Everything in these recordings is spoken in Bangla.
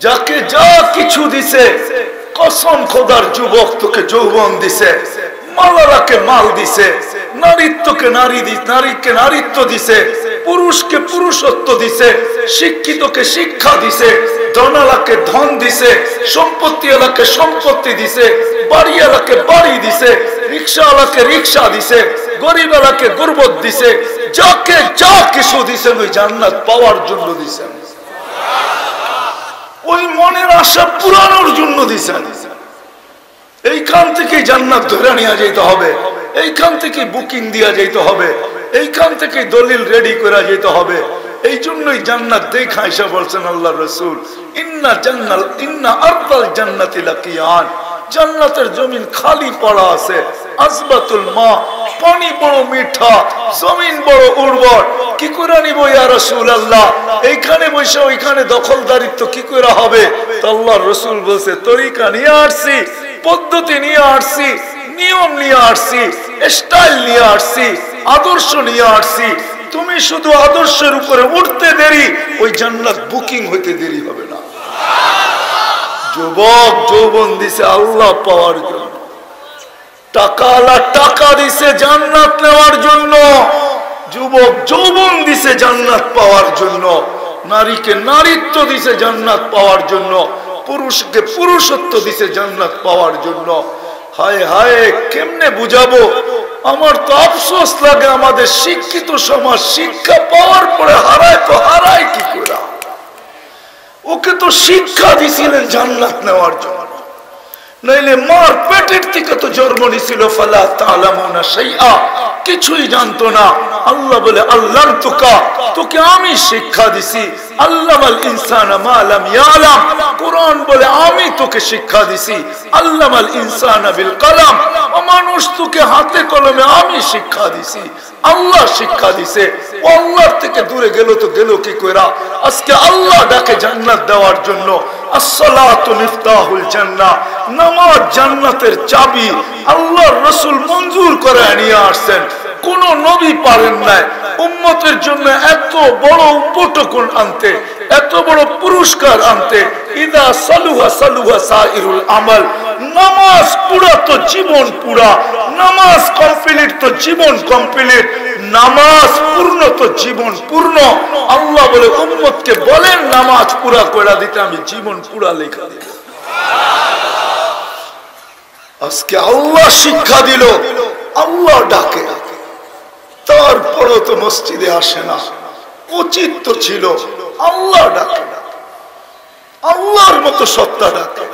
যাকে যা কিছু দিছে, কসম খোদার যুবক তোকে যৌবন দিছে, মালারাকে মাল দিছে, নারীত্বকে নারীকে নারীত্ব দিছে, পুরুষকে পুরুষত্ব দিছে, শিক্ষিতকে শিক্ষা দিছে, ধনালাকে ধন দিছে, সম্পত্তিওয়ালাকে সম্পত্তি দিছে, বাড়িওয়ালাকে বাড়ি দিছে, রিক্সাওয়ালাকে রিক্সা দিছে, গরিবওয়ালাকে গুরবত দিছে। যাকে যা কিছু দিছেন ওই জান্নাত পাওয়ার জন্য দিছেন, ওই মনের আশা পুরানোর জন্য দিছেন। এইখান থেকে জান্নাত ধরে নিয়ে যেতে হবে, এইখান থেকে বুকিং দিয়া যেতে হবে, এইখান থেকে দলিল রেডি করা যেতে হবে। এই জন্যই জান্নাত দেখা এসে বলছেন আল্লাহ রসুল, ইন্না আরদাল জান্নাতি লাকিয়ান, জান্নাতের জমিন খালি পড়া আছে, আসবাতুল মা, পানি বড় মিঠা, জমিন বড় উর্বর। কি করে নিব ইয়া রাসূলুল্লাহ? এইখানে বসে ওইখানে দখলদারিত্ব কি করে হবে? তো আল্লাহর রাসূল বলছে, তরিকা নিয়ে আসছি, পদ্ধতি নিয়ে আসছি, নিয়ম নিয়ে আসছি, স্টাইল নিয়ে আসছি, আদর্শ নিয়ে আসছি। তুমি শুধু আদর্শের উপরে উঠতে দেরি, ওই জান্নাত বুকিং হইতে দেরি হবে না। যুবক যৌবন দিছে আল্লাহ পাওয়ার জন্য, টাকাওয়ালা টাকা দিছে জান্নাত নেওয়ার জন্য, যুবক যৌবন দিছে জান্নাত পাওয়ার জন্য, নারীকে নারীত্ব দিছে জান্নাত পাওয়ার জন্য, পুরুষকে পুরুষত্ব দিছে জান্নাত পাওয়ার জন্য। হায় হায়, কেমনে বুঝাবো? আমার তো আফসোস লাগে, আমাদের শিক্ষিত সমাজ শিক্ষা পাওয়ার পরে হারায়, তো হারায় কি করে? ওকে তো শিক্ষা দিছিলেন জান্নাত নেওয়ার জন্য, নইলে মার পেটের থেকে তো জন্ম নিছিল, ফালা তাআলামুনা শাইআ, কিছুই জানতো না। আল্লাহ বলে, আল্লাহ তোকে আমি শিক্ষা দিছি, আল্লামাল ইনসানা মা লাম ইয়ালাম। কুরআন বলে, আমি তোকে শিক্ষা দিছি, আল্লামাল ইনসানা বিল কলম, মানুষ তোকে হাতে কলমে আমি শিক্ষা দিছি। আল্লাহ শিক্ষা দিছে, ও আল্লাহর থেকে দূরে গেল তো গেল কি কইরা? আজকে আল্লাহ ডাকে জান্নাত দেওয়ার জন্য। আসসালাতু মিফতাহুল জান্নাহ, নামাজ জান্নাতের চাবি। আল্লাহর রাসূল মঞ্জুর করে নিয়ে আসছেন, কোন নবী পারেন নাই উম্মতের জন্য এত বড় উপটকন আনতে, এত বড় পুরস্কার আনতে। ইদা সালুহা সালুহা সাইরুল আমাল, নামাজ পুরা তো জীবন পুরা, নামাজ কমপ্লিট তো জীবন কমপ্লিট, নামাজ পূর্ণ তো জীবন পূর্ণ। আল্লাহ বলে, উম্মতকে বলেন নামাজ পুরা করে দিতে, আমি জীবন পুরা লেখা দেব। আজকে আল্লাহ শিক্ষা দিল, আল্লাহ ডাকে, তারপরও তো মসজিদে আসে না। উচিত তো ছিল আল্লাহ ডাকে, আল্লাহর মতো সত্তা ডাকে।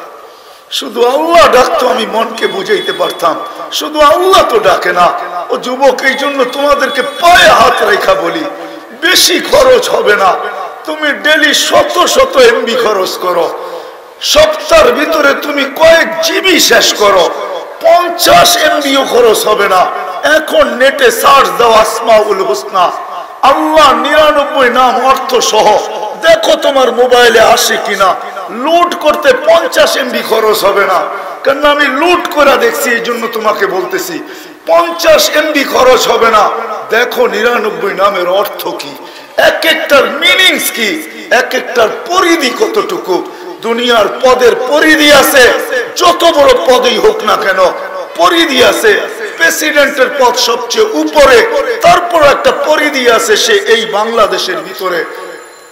শুধু আল্লাহ ডাকতো, আমি মনকে বুঝাইতে পারতাম, শুধু আল্লাহ তো ডাকে না। ও যুবক, এই জন্য তোমাদেরকে পায়ে হাত রেখা বলি, বেশি খরচ হবে না। তুমি ডেলি শত শত এমবি খরচ করো, সপ্তাহের ভিতরে তুমি কয়েক জিবি শেষ করো, 50 এমবিও খরচ হবে না। এখন নেটে সার্চ দাও আসমাউল হুসনা, আল্লাহ 99 নাম অর্থ সহ, দেখো তোমার মোবাইলে আসে কিনা। লুট করতে 50 এমবি খরচ হবে না, কারণ আমি লুট করে দেখছি, এই জন্য তোমাকে বলতেছি 50 এমবি খরচ হবে না। দেখো 99 নামের অর্থ কি, এক একটার মিনিংস কি, এক একটার পরিধি কতটুকু। দুনিয়ার পদের পরিধি আছে, যত বড় পদই হোক না কেন পরিধি আছে। প্রেসিডেন্টের পদ সবচেয়ে উপরে, তারপর একটা পরিধি আছে, সে এই বাংলাদেশের ভিতরে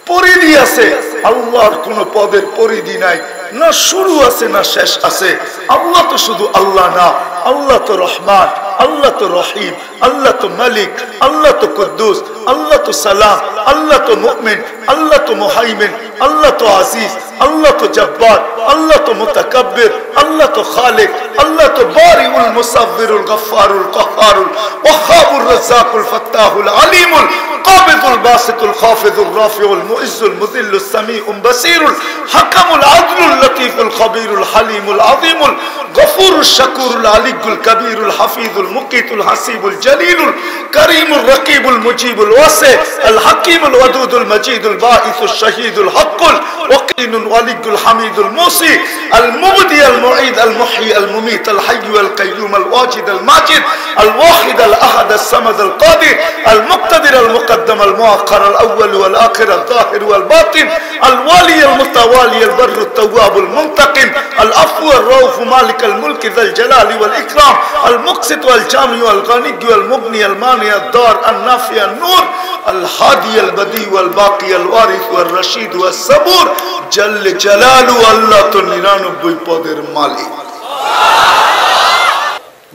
পরিধি আছে। আল্লাহর কোন পদের পরিধি নাই, না শুরু আছে না শেষ আছে। আল্লাহ তো শুধু আল্লাহ না, আল্লাহ তো রহমান, আল্লাহ তো রহিম, আল্লাহ তো মালিক, আল্লাহ তো কুদ্দুস, আল্লাহ তো সালাম, আল্লাহ তো মুমিন, আল্লাহ তো মুহাইমিন, আল্লাহ তো আজিজ, আল্লাহ তো জব্বার, আল্লাহ তো মুতাকাব্বির, আল্লাহ তো খালিক, আল্লাহ তো বারিউল মুসাব্বিরুল গফফারুল কহ্হারুল ওয়াহ্হাবুর রাজ্জাকুল ফাত্তাহুল আলিমুল কাবিদুল বাসিতুল খাফিদুর রাফিউল মুইজ্জুল মুযিল্লুস সামিউল বাসীরুল হাকামুল আদলুল লতীফুল খবীরুল হালিমুল আযীমুল গফুরুশ শাকুরুল আলিয়ুল কবীরুল হাফিজুল মুকিতুল হাসিবুল জলিলুল করিমুর রকিবুল মুজিবুল ওয়াসি আল হাকিমুল ওয়াদুদুল মজিদুল বাঈসুশ শহীদুল হকুল ওয়াকিনুল ওয়ালিয়ুল হামিদুল মুসি আল মুবদি আল মুঈদ আল মুহয়ি আল মুমীত আল হাইয়্যু আল কাইয়্যুম আল ওয়াজিদ আল মাজিদ আল ওয়াহিদ আল আহাদ আল সামাদ আল কাদির আল মুক্তাদির আল মুকদ্দম আল মুআক্খার আল আউয়াল ওয়াল আখির আল যাহির ওয়াল বাতিন আল ওয়ালি আল মুতাওয়ালি আল البر التواب المنتقم العفو الرؤوف مالك الملك ذا الجلال والإكرام المقسط والجامع والغني والمغني المانع الضار النافع النور الهادي البديع والباقي الوارث والرشيد والصبور جل جلاله الله تو 99 পদের মালিক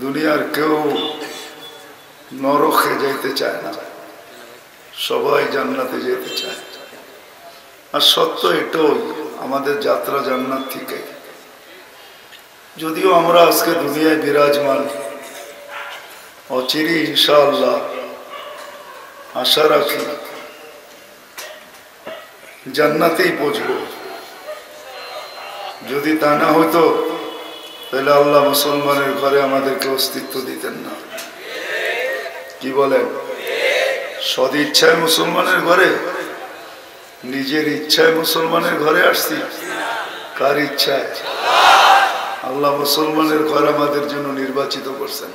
দুনিয়ার কেউ নরকে যেতে চায় না সবাই জান্নাতে যেতে চায় আর সত্য এটাই আমাদের যাত্রা জান্নাত থেকে যদিও আমরা আজকে দুনিয়ায় বিরাজমান অচিরেই ইনশাআল্লাহ আশা রাখি জান্নাতেই পৌঁছব যদি তা না হতো তাহলে আল্লাহ মুসলমানের ঘরে আমাদেরকে অস্তিত্ব দিতেন না কি বলেন সদিচ্ছায় মুসলমানের ঘরে নিজের ইচ্ছায় মুসলমানের ঘরে আসছি কার ইচ্ছায় আল্লাহ মুসলমানের ঘর আমাদের জন্য নির্বাচিত করছেন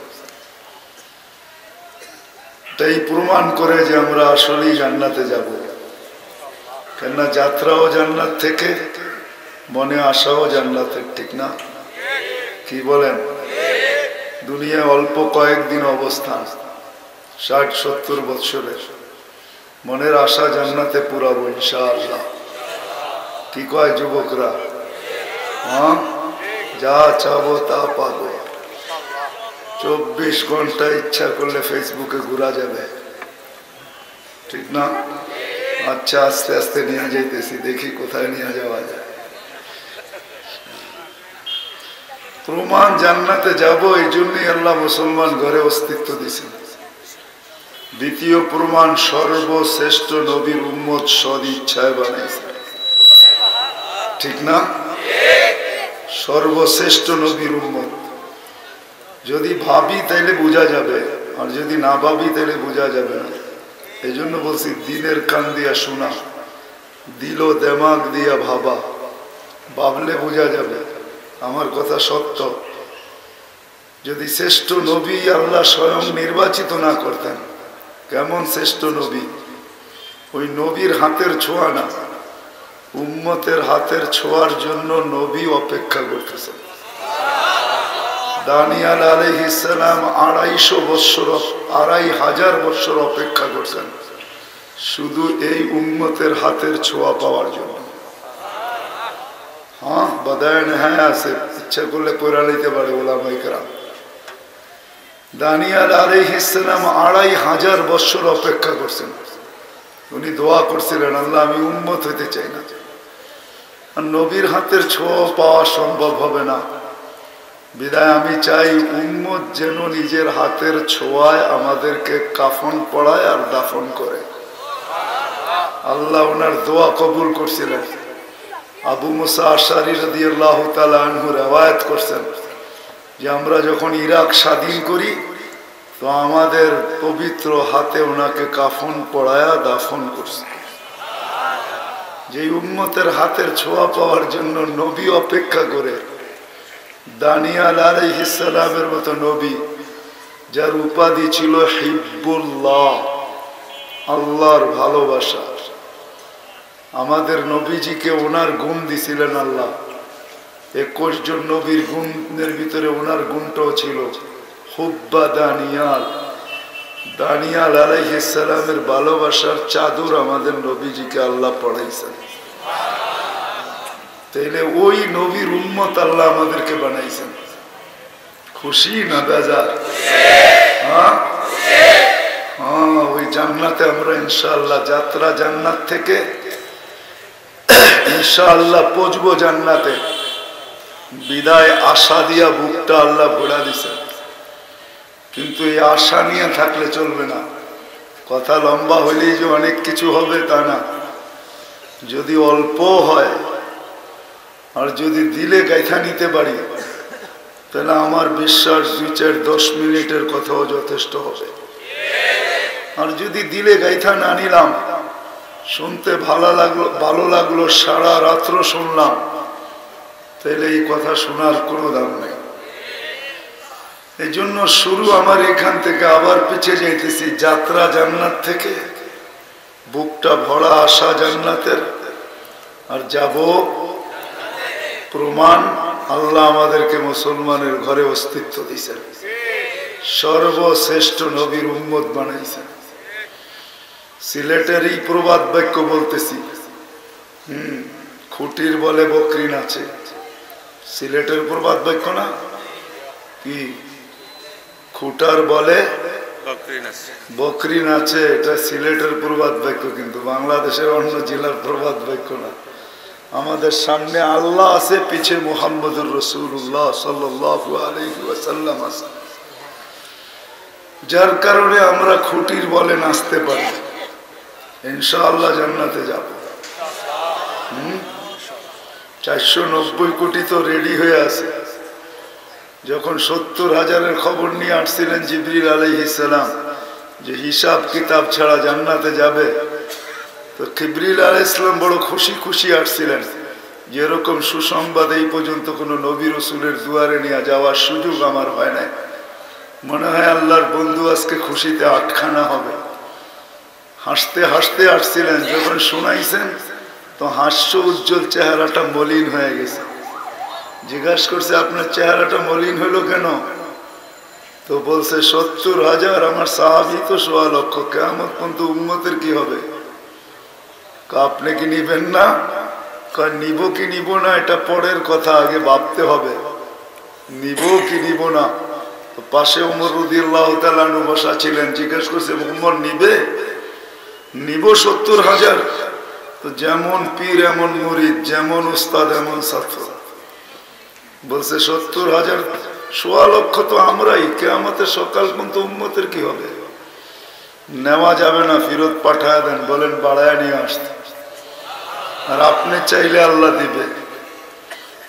তাই প্রমাণ করে যে আমরা আসলেই জান্নাতে যাব কেননা যাত্রাও জান্নাত থেকে মনে আশাও জান্নাতের ঠিক না কি বলেন দুনিয়ায় অল্প কয়েকদিন অবস্থান 60-70 বছরের মনের আশা জান্নাতে পুরাবো ইনশাআল্লাহ কি কয় যুবকরা হ্যাঁ যা চাবো তা পাবো 24 ঘন্টা ইচ্ছা করলে ফেসবুকে ঘোরা যাবে ঠিক না আচ্ছা আস্তে আস্তে নিয়ে যাইতেছি দেখি কোথায় নিয়ে যাওয়া যায় প্রমাণ জান্নাতে যাব এই জন্যই আল্লাহ মুসলমান ঘরে অস্তিত্ব দিয়েছেন দ্বিতীয় প্রমাণ সর্বশ্রেষ্ঠ নবীর উম্মত সদ ইচ্ছায় বানাইছে ঠিক না সর্বশ্রেষ্ঠ নবীর উম্মত যদি ভাবি তাইলে বোঝা যাবে আর যদি না ভাবি তাইলে বোঝা যাবে না এই জন্য বলছি দিনের কান দিয়া শোনা দিল দেমাগ দিয়া ভাবা ভাবলে বোঝা যাবে আমার কথা সত্য যদি শ্রেষ্ঠ নবী আল্লাহ স্বয়ং নির্বাচিত না করতেন কেমন শ্রেষ্ঠ নবী ওই নবীর হাতের ছোঁয়া না উম্মতের হাতের ছোঁয়ার জন্য নবী অপেক্ষা করতেছেন দানিয়াল আলাইহিস সালাম 2500 বছর অপেক্ষা করছেন শুধু এই উম্মতের হাতের ছোঁয়া পাওয়ার জন্য হ্যাঁ বাদায়ন হ্যাঁ আছে ইচ্ছা করলে পড়া নিতে পারে ওলামায়ে কেরাম দানিয়াল আলাইহিস সালাম 2500 বছর অপেক্ষা করছেন উনি দোয়া করছিলেন আল্লাহ আমি উম্মত হইতে চাই না আর নবীর হাতের ছোঁয়া পাওয়া সম্ভব হবে না বিদায় আমি চাই উম্মত যেন নিজের হাতের ছোঁয়ায় আমাদেরকে কাফন পড়ায় আর দাফন করে আল্লাহ ওনার দোয়া কবুল করছিলেন আবু মুসা আশআরী রাদিয়াল্লাহু তাআলা আনহু রওয়ায়াত করছেন যে আমরা যখন ইরাক স্বাধীন করি তো আমাদের পবিত্র হাতে ওনাকে কাফন পড়ায়া দাফন করছে যে উম্মতের হাতের ছোঁয়া পাওয়ার জন্য নবী অপেক্ষা করে দানিয়াল আলাইহিস সালামের মতো নবী যার উপাধি ছিল হিব্বুল্লাহ আল্লাহর ভালোবাসা আমাদের নবীজিকে ওনার গুণ দিছিলেন আল্লাহ 21 জন নবীর গুণের ভিতরে ওনার গুণটাও ছিল হুব্বা দানিয়াল আলাইহিস সালামের ভালোবাসার চাদর আমাদের নবীজিকে আল্লাহ পড়াইছেন তাইলে ওই নবীর উম্মত আল্লাহ আমাদেরকে বানাইছেন খুশি না বেজার হ্যাঁ ওই জান্নাতে আমরা ইনশাআল্লাহ যাত্রা জান্নাত থেকে ইনশাআল্লাহ পৌঁছবো জান্নাতে বিদায় আশা দিয়া বুকটা আল্লাহ ভরা দিছেন কিন্তু এই আশা নিয়ে থাকলে চলবে না কথা লম্বা হইলেই যে অনেক কিছু হবে তা না যদি অল্প হয় আর যদি দিলে গাইথা নিতে পারি তাহলে আমার বিশ্বাস 2-4-10 মিনিটের কথাও যথেষ্ট হবে আর যদি দিলে গাইথা না নিলাম শুনতে ভালো লাগলো সারা রাত্র শুনলাম তাহলে এই কথা শোনার কোনো দাম নেই এই জন্য শুরু আমার এখান থেকে আবার পিছিয়ে যাইতেছি যাত্রা জান্নাত থেকে বুকটা ভরা আশা জান্নাতের আর যাব প্রমাণ আল্লাহ আমাদেরকে মুসলমানের ঘরে অস্তিত্ব দিয়েছেন, সর্বশ্রেষ্ঠ নবীর উম্মত বানাইছেন। সিলেটের এই প্রবাদ বাক্য বলতেছি, খুঁটির বলে বকরি নাচে, সিলেটের প্রবাদ বাক্য না কি? খুঁটার বলে বকরি নাচে, এটা সিলেটের প্রবাদ বাক্য, কিন্তু বাংলাদেশের অন্য জেলার প্রবাদ বাক্য না। আমাদের সামনে আল্লাহ আছে, পিছে মুহাম্মদুর রাসূলুল্লাহ সাল্লাল্লাহু আলাইহি ওয়াসাল্লাম আছে, যার কারণে আমরা খুঁটির বলে নাচতে পারি। ইনশাআল্লাহ জান্নাতে যাব। 490 কোটি তো রেডি হয়ে আছে। যখন 70,000-এর খবর নিয়ে আসছিলেন জিবরিল আলাইহিস সালাম যে হিসাব কিতাব ছাড়া জান্নাতে যাবে, তো জিবরিল আলাইহিস সালাম বড় খুশি খুশি আসছিলেন যে এরকম সুসংবাদ এই পর্যন্ত কোনো নবী রাসূলের দুয়ারে নিয়ে যাওয়ার সুযোগ আমার হয় নাই। মনে হয় আল্লাহর বন্ধু আজকে খুশিতে আটখানা হবে। হাসতে হাসতে আসছিলেন, যখন শোনাইছেন তো হাস্য উজ্জ্বল চেহারাটা মলিন হয়ে গেছে। জিজ্ঞাসা করছে, আপনার চেহারাটা মলিন হলো কেন? তো বলছে 70,000 আমার সাহাবী তো 1.25 লক্ষ, কিয়ামত পর্যন্ত উম্মতের কি হবে? আপনি কি নিবেন না? নিব কি নিব না এটা পরের কথা, আগে ভাবতে হবে নিব কি নিব না। তো পাশে ওমর রাদিয়াল্লাহু তাআলা আনহু বসা ছিলেন, জিজ্ঞাসা করছে, ওমর নিবে? নিব 70,000? তো যেমন পীর এমন মুরিদ, যেমন উস্তাদ এমন ছাত্র। বলছে 70,000 1.25 লক্ষ তো আমরাই, কিয়ামতের সকাল পর্যন্ত উম্মতের কি হবে? নেওয়া যাবে না, ফেরত পাঠায় দেন, বলেন বাড়ায় নিয়ে আসতে। আর আপনি চাইলে আল্লাহ দিবে,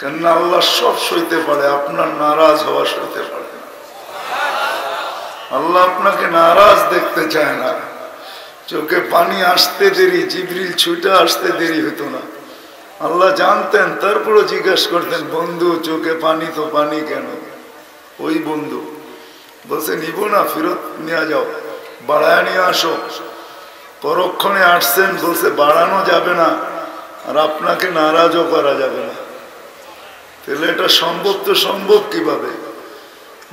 কেননা আল্লাহ সব সইতে পারে, আপনার নারাজ হওয়া সইতে পারে না। আল্লাহ আপনাকে নারাজ দেখতে চায় না। চোখে পানি আসতে দেরি, জিবরিল ছুটে আসতে দেরি হতো না। আল্লাহ জানতেন, তারপরও জিজ্ঞাসা করতেন, বন্ধু চোখে পানি তো পানি কেন? ওই বন্ধু বলছে নিব না, ফেরত নিয়ে যাও, বাড়ায় নিয়ে আসো। পরক্ষণে আসছেন, বলছে বাড়ানো যাবে না, আর আপনাকে নারাজও করা যাবে না। তাহলে এটা সম্ভব তো সম্ভব কিভাবে?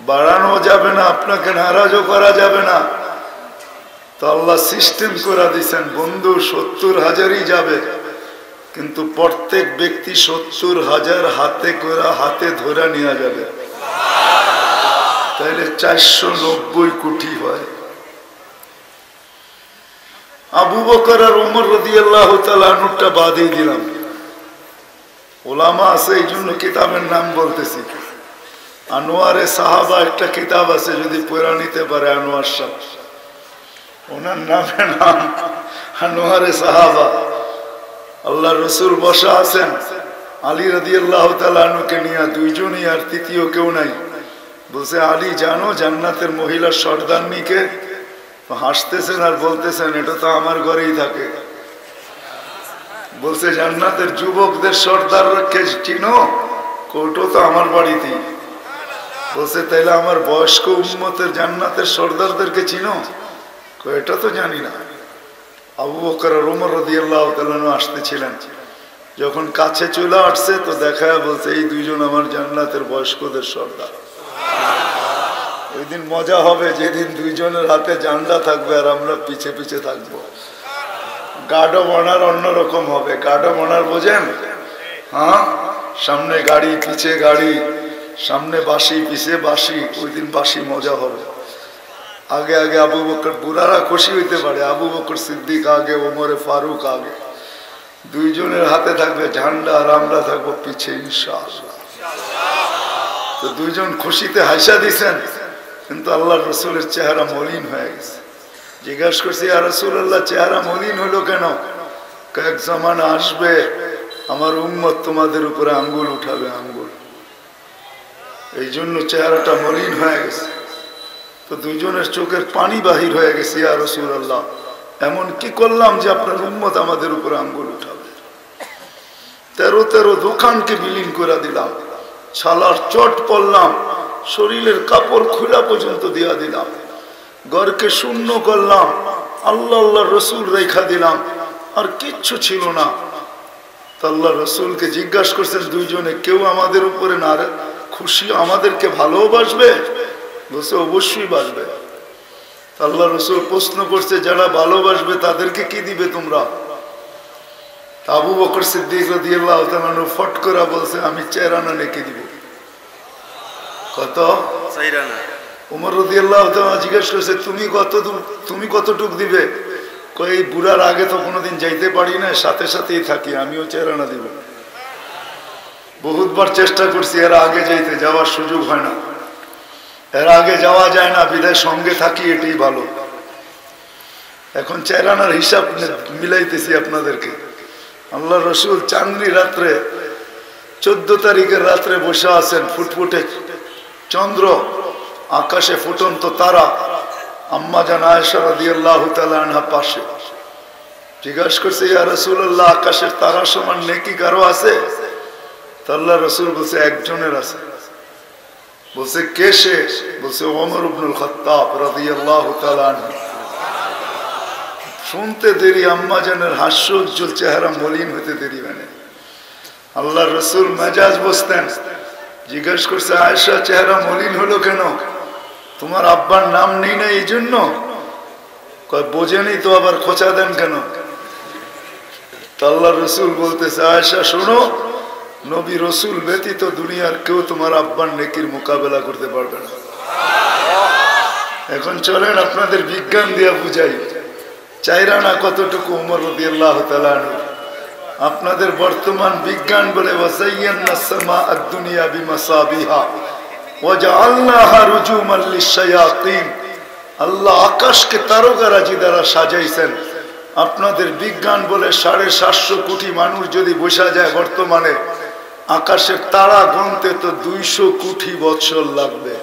বাড়ানো যাবে না, আপনাকে নারাজও করা যাবে না। তো আল্লাহ সিস্টেম করে দিচ্ছেন, বন্ধু 70,000-ই যাবে, কিন্তু প্রত্যেক ব্যক্তি 70,000 হাতে করে হাতে ধরে নিয়ে যাবে। তাইলে 490 কোটি হয়। আবু বকর আর ওমর রাদিয়াল্লাহু তাআলা আনহুটা বাদই দিলাম, ওলামা আছে এই জন্য কিতাবের নাম বলতেছি। আনোয়ারে সাহাবা একটা কিতাব আছে, যদি পড়া নিতে পারে আনোয়ার সাহেব, ওনার নামে নাম আনোয়ারে সাহাবা। আল্লাহ রসুল বসা আছেন, আলী রাদিয়াল্লাহু তাআলা আনহুকে নিয়ে, দুইজনই, আর তৃতীয় কেউ নাই। বলছে, আলী জানো জান্নাতের মহিলা সর্দারনিকে? হাসতেছেন আর বলতেছেন, এটা তো আমার ঘরেই থাকে। বলছে, জান্নাতের যুবকদের সর্দারকে চিনো? কোটো তো আমার বাড়িতেই। বলছে, তাইলে আমার বয়স্ক উম্মতের জান্নাতের সর্দারদেরকে চিনো? এটা তো জানি না। আবু বকর আর ওমর রাদিয়াল্লাহু তাআলা আসতেছিলেন, যখন কাছে চলে আসছে তো দেখা বলছে, এই দুইজন আমার জান্নাতের বয়স্কদের সর্দার। ওই দিন মজা হবে, যেদিন দুইজনের হাতে জান্ডা থাকবে আর আমরা পিছে পিছে থাকবো। গার্ড অব অনার অন্যরকম হবে। গার্ড অব অনার বোঝেন? হ্যাঁ, সামনে গাড়ি, পিছে গাড়ি, সামনে বাঁশি, পিছে বাঁশি। ওই দিন বাঁশি মজা হবে। আগে আগে আবু বকর, বুড়ারা খুশি হইতে পারে, আবু বকর সিদ্দিক আগে, ওমরে ফারুক আগে। দুইজনের হাতে থাকবে ঝান্ডা আর আমরা থাকবো পিছে ইনশাআল্লাহ। তো দুইজন খুশিতে হাসা দিছেন, কিন্তু আল্লাহ রসুলের চেহারা মলিন হয়ে গেছে। জিজ্ঞাসা করছি, ইয়া রাসূলুল্লাহ চেহারা মলিন হলো কেন? এক জামানা আসবে আমার উম্মত তোমাদের উপরে আঙ্গুল উঠাবে, আঙ্গুল, এই জন্য চেহারাটা মলিন হয়ে গেছে। তো দুইজনের চোখের পানি বাহির হয়ে গেছে, ইয়া রাসূলুল্লাহ এমন কি করলাম যে আপনার উম্মত আমাদের উপরে আঙ্গুল উঠাবে? 13 দোকানকে বিলীন করে দিলাম, ছালার চট পড়লাম, শরীরের কাপড় খোলা পর্যন্ত দিয়া দিলাম, ঘরকে শূন্য করলাম, আল্লাহ আল্লাহ রসুল রেখা দিলাম, আর কিচ্ছু ছিল না। তো আল্লাহ রসুলকে জিজ্ঞাসা করছেন দুইজনে, কেউ আমাদের উপরে না খুশি, আমাদেরকে ভালোবাসবে? বলছে অবশ্যই বাসবে। আল্লাহ রসুল প্রশ্ন করছে, যারা ভালোবাসবে তাদেরকে কি দিবে তোমরা? আবু বকর সিদ্দিক রাদিয়াল্লাহু তাআলা আনহু ফট করে বলছে, আমি 4 আনা নেকি দিব। কত? 4 আনা। ওমর রাদিয়াল্লাহু তাআলা জিজ্ঞেস করছে, তুমি কতটুক দিবে? কই, এই বুড়ার আগে তো কোনোদিন যাইতে পারি না, সাথে সাথেই থাকি, আমিও 4 আনা দিব। বহুতবার চেষ্টা করছি, এর আগে যাওয়ার সুযোগ হয় না, এর আগে যাওয়া যায় না, বিদায় সঙ্গে থাকি, এটাই ভালো। এখন 4 আনার হিসাব মিলাইতেছি আপনাদেরকে। আল্লাহ রসুল চাঁদনি রাত্রে 14 তারিখের রাত্রে বসে আছেন, ফুটফুটে চন্দ্র, আকাশে ফুটন্ত তারা। আম্মা জান আয়েশা রাদিয়াল্লাহু তাআলা আনহা পাশে। জিজ্ঞাসা করছে, ইয়া রাসূলুল্লাহ, আকাশের তারা সমান নেকি কারো আছে? আল্লাহ রসুল বলছে, একজনের আছে। বলছে, কে সে? বলছে, ওমর ইবনুল খাত্তাব রাদিয়াল্লাহু তাআলা আনহু। শুনতে দেরি, আম্মা জানের হাস্য উজ্জ্বল চেহারা মলিন হতে দেরি মানে। আল্লাহ রসুল মেজাজ বসতেন। জিজ্ঞেস করছে, আয়েশা, চেহারা মলিন হলো কেন? তোমার আব্বার নাম নেই না এই জন্য? বোঝেনি তো, আবার খোঁচা দেন কেন? আল্লাহ রসুল বলতেছে, আয়েশা শোনো, নবী রসুল ব্যতীত দুনিয়ার কেউ তোমার আব্বার নেকির মোকাবেলা করতে পারবে না। এখন চলেন আপনাদের বিজ্ঞান দিয়া বুঝাই। 4 আনা কতটুকু ওমর রাদিয়াল্লাহু তাআলা আনহু? আপনাদের বর্তমান বিজ্ঞান বলে, ওয়াসাইয়ান্নাস সামাআদ দুনিয়া বিমাসাবিহা ওয়াজআলনাহা রুজুমান লিশ-শায়াতিন। আল্লাহ আকাশকে তারকারাজি দ্বারা সাজাইছেন। আপনাদের বিজ্ঞান বলে 750 কোটি মানুষ যদি বসা যায় বর্তমানে, আকাশের তারা গুনতে তো 200 কোটি বছর লাগবে।